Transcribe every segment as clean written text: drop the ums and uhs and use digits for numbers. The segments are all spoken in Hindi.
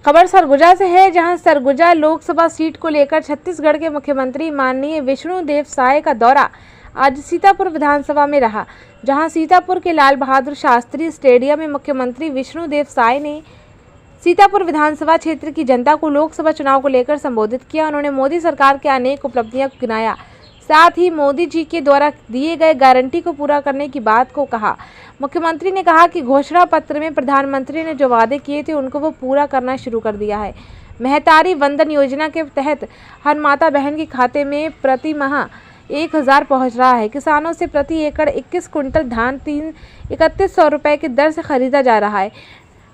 खबर सरगुजा से है, जहां सरगुजा लोकसभा सीट को लेकर छत्तीसगढ़ के मुख्यमंत्री माननीय विष्णुदेव साय का दौरा आज सीतापुर विधानसभा में रहा। जहां सीतापुर के लाल बहादुर शास्त्री स्टेडियम में मुख्यमंत्री विष्णुदेव साय ने सीतापुर विधानसभा क्षेत्र की जनता को लोकसभा चुनाव को लेकर संबोधित किया। उन्होंने मोदी सरकार के अनेक उपलब्धियों को गिनाया, साथ ही मोदी जी के द्वारा दिए गए गारंटी को पूरा करने की बात को कहा। मुख्यमंत्री ने कहा कि घोषणा पत्र में प्रधानमंत्री ने जो वादे किए थे उनको वो पूरा करना शुरू कर दिया है। महतारी वंदन योजना के तहत हर माता बहन के खाते में प्रति माह 1000 पहुँच रहा है। किसानों से प्रति एकड़ 21 कुंटल धान 3100 रुपये की दर से खरीदा जा रहा है।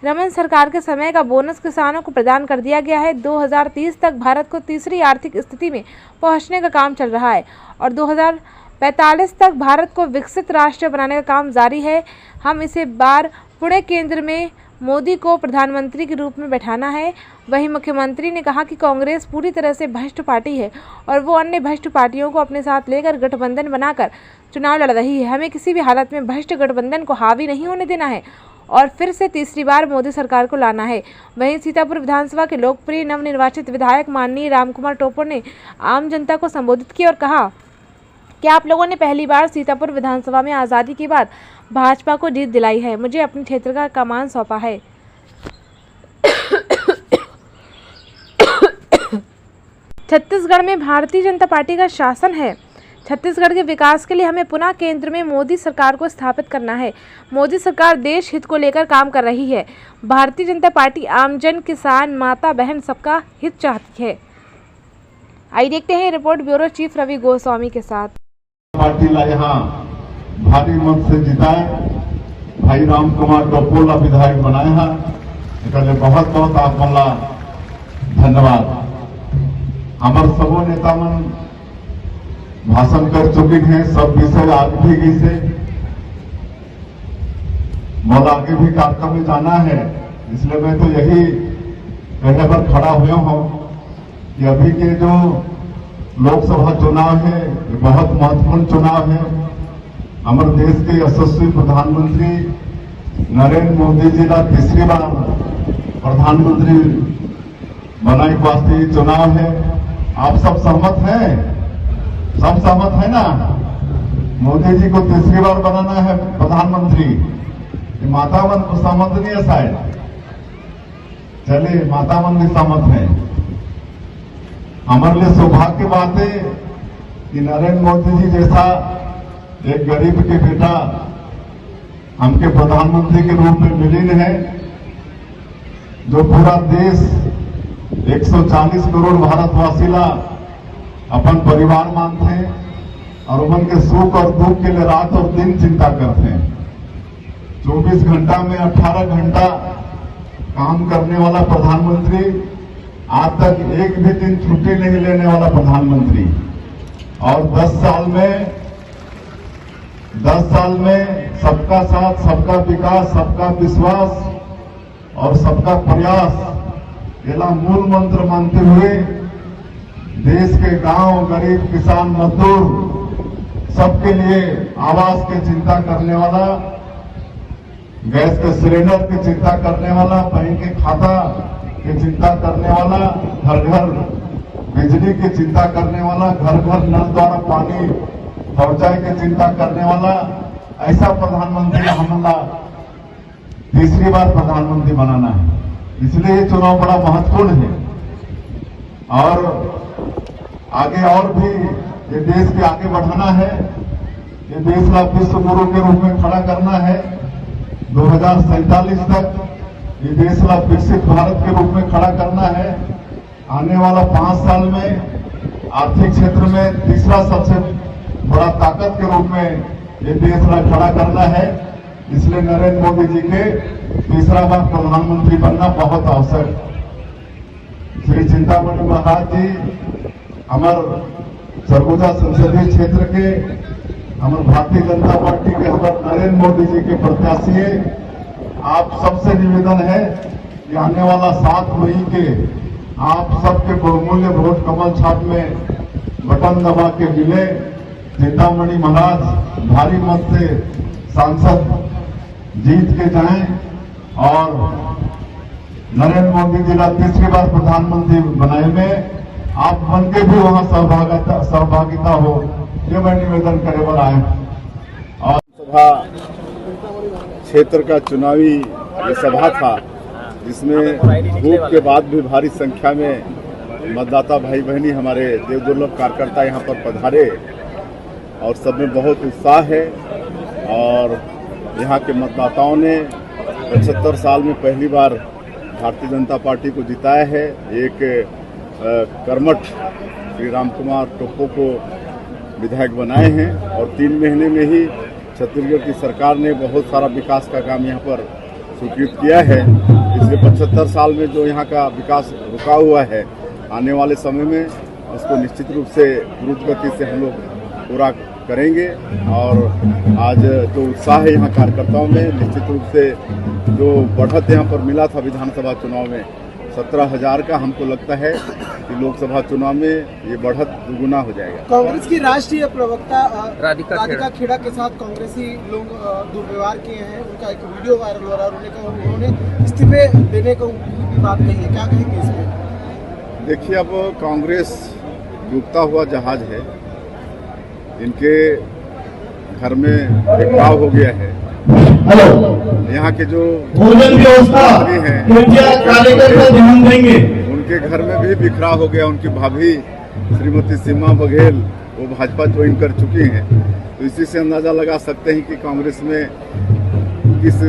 रमन सरकार के समय का बोनस किसानों को प्रदान कर दिया गया है। 2030 तक भारत को तीसरी आर्थिक स्थिति में पहुंचने का काम चल रहा है और 2045 तक भारत को विकसित राष्ट्र बनाने का काम जारी है। हम इसे बार पुणे केंद्र में मोदी को प्रधानमंत्री के रूप में बैठाना है। वहीं मुख्यमंत्री ने कहा कि कांग्रेस पूरी तरह से भ्रष्ट पार्टी है और वो अन्य भ्रष्ट पार्टियों को अपने साथ लेकर गठबंधन बनाकर चुनाव लड़ रही है। हमें किसी भी हालत में भ्रष्ट गठबंधन को हावी नहीं होने देना है और फिर से तीसरी बार मोदी सरकार को लाना है। वहीं सीतापुर विधानसभा के लोकप्रिय नवनिर्वाचित विधायक माननीय रामकुमार टोपर ने आम जनता को संबोधित किया और कहा कि आप लोगों ने पहली बार सीतापुर विधानसभा में आज़ादी के बाद भाजपा को जीत दिलाई है। मुझे अपने क्षेत्र का कमान सौंपा है। छत्तीसगढ़ में भारतीय जनता पार्टी का शासन है। छत्तीसगढ़ के विकास के लिए हमें पुनः केंद्र में मोदी सरकार को स्थापित करना है। मोदी सरकार देश हित को लेकर काम कर रही है। भारतीय जनता पार्टी आमजन, किसान, माता बहन सबका हित चाहती है। आइए देखते हैं report bureau chief Ravi Goswami के साथ। पार्टी ला यहाँ भारी मत से जिताए भाई रामकुमार टोपर ला विधायक बनाया है। बहुत बहुत आप मला धन्यवाद। हमार सबो नेता मन भाषण कर चुके हैं, सब विषय आगे भी गई से मोल आगे भी कार्यक्रम में जाना है। इसलिए मैं तो यही कहने पर खड़ा हुआ हूं कि अभी के जो लोकसभा चुनाव है ये बहुत महत्वपूर्ण चुनाव है। हमारे देश के यशस्वी प्रधानमंत्री नरेंद्र मोदी जी का तीसरी बार प्रधानमंत्री बनाने के वास्ते ये चुनाव है। आप सब सहमत हैं? सब सहमत है ना? मोदी जी को तीसरी बार बनाना है प्रधानमंत्री। माता मन को सहमत नहीं है शायद? चलिए, माता मन भी सहमत है। हमारे लिए सौभाग्य की बात है कि नरेंद्र मोदी जी जैसा एक गरीब के बेटा हमके प्रधानमंत्री के रूप में मिलीन है, जो पूरा देश 140 करोड़ भारतवासी ला अपन परिवार मानते हैं और उनके सुख और दुख के लिए रात और दिन चिंता करते हैं। 24 घंटा में 18 घंटा काम करने वाला प्रधानमंत्री, आज तक एक भी दिन छुट्टी नहीं लेने वाला प्रधानमंत्री और 10 साल में सबका साथ, सबका विकास, सबका विश्वास और सबका प्रयास ये मूल मंत्र मानते हुए देश के गांव, गरीब, किसान, मजदूर सबके लिए आवास की चिंता करने वाला, गैस के सिलेंडर की चिंता करने वाला, बैंक के खाता की चिंता करने वाला, घर घर बिजली की चिंता करने वाला, घर घर नल द्वारा पानी पहुंचाए की चिंता करने वाला, ऐसा प्रधानमंत्री हमला तीसरी बार प्रधानमंत्री बनाना है। इसलिए ये चुनाव बड़ा महत्वपूर्ण है और आगे और भी ये देश के आगे बढ़ाना है। ये देश का विश्व गुरु के रूप में खड़ा करना है। 2047 तक ये देश का विकसित भारत के रूप में खड़ा करना है। आने वाला 5 साल में आर्थिक क्षेत्र में तीसरा सबसे बड़ा ताकत के रूप में ये देश का खड़ा करना है। इसलिए नरेंद्र मोदी जी के तीसरा बार प्रधानमंत्री बनना बहुत आवश्यक। श्री चिंतामणि महाराज जी हमार सरगुजा संसदीय क्षेत्र के, हमारे भारतीय जनता पार्टी के, हमारे नरेंद्र मोदी जी के प्रत्याशी है। आप सबसे निवेदन है कि आने वाला 7 मई के आप सबके बहुमूल्य वोट कमल छाप में बटन दबा के मिले। चिंतामणि महाराज भारी मत से सांसद जीत के जाएं और नरेंद्र मोदी जी का तीसरी बार प्रधानमंत्री बनाए में आप बन के भी वहां सहभागिता हो, ये मैं निवेदन करे पर आए। और सभा क्षेत्र का चुनावी ये सभा था, जिसमें धूप के बाद भी भारी संख्या में मतदाता भाई बहनी हमारे देवदुर्लभ कार्यकर्ता यहाँ पर पधारे और सब में बहुत उत्साह है। और यहाँ के मतदाताओं ने 75 साल में पहली बार भारतीय जनता पार्टी को जिताया है। एक कर्मठ श्री राम कुमार टोप्पो को विधायक बनाए हैं और 3 महीने में ही छत्तीसगढ़ की सरकार ने बहुत सारा विकास का काम यहाँ पर स्वीकृत किया है। पिछले 75 साल में जो यहाँ का विकास रुका हुआ है, आने वाले समय में उसको निश्चित रूप से द्रुत गति से हम लोग पूरा करेंगे। और आज जो उत्साह है यहाँ कार्यकर्ताओं में, निश्चित रूप से जो बढ़त यहाँ पर मिला था विधानसभा चुनाव में 17,000 का, हमको लगता है कि लोकसभा चुनाव में ये बढ़त दुगुना हो जाएगा। कांग्रेस की राष्ट्रीय प्रवक्ता राधिका खेड़ा के साथ कांग्रेसी लोग दुर्व्यवहार किए हैं, उनका एक वीडियो वायरल हो रहा है, उन्होंने इस्तीफे देने को की बात कही है, क्या कहेंगे इस पे? देखिए, अब कांग्रेस डूबता हुआ जहाज है, इनके घर में बिखराव हो गया है। यहाँ के जो भोजन व्यवस्था ध्यान देंगे, उनके घर में भी बिखराव हो गया। उनकी भाभी श्रीमती सीमा बघेल वो भाजपा ज्वाइन कर चुकी हैं, तो इसी से अंदाजा लगा सकते हैं कि कांग्रेस में किस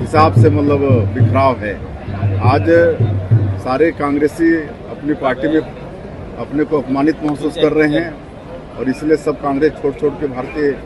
हिसाब से मतलब बिखराव है। आज सारे कांग्रेसी अपनी पार्टी में अपने को अपमानित महसूस कर रहे हैं और इसलिए सब कांग्रेस छोड़ के भारतीय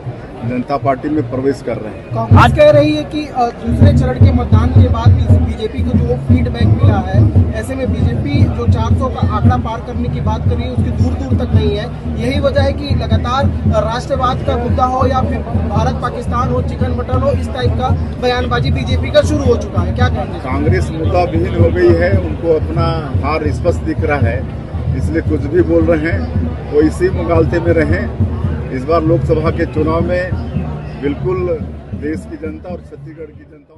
जनता पार्टी में प्रवेश कर रहे हैं। कांग्रेस कह रही है कि दूसरे चरण के मतदान के बाद बीजेपी को जो फीडबैक मिला है, ऐसे में बीजेपी जो 400 का आंकड़ा पार करने की बात कर रही है, उसकी दूर दूर तक नहीं है। यही वजह है कि लगातार राष्ट्रवाद का मुद्दा हो या फिर भारत पाकिस्तान हो, चिकन मटन हो, इस टाइप का बयानबाजी बीजेपी का शुरू हो चुका है। क्या कहेंगे? कांग्रेस मुद्दा विहीन हो गई है, उनको अपना हार स्पष्ट दिख रहा है, इसलिए कुछ भी बोल रहे हैं वो इसी मुगालते में रहें। इस बार लोकसभा के चुनाव में बिल्कुल देश की जनता और छत्तीसगढ़ की जनता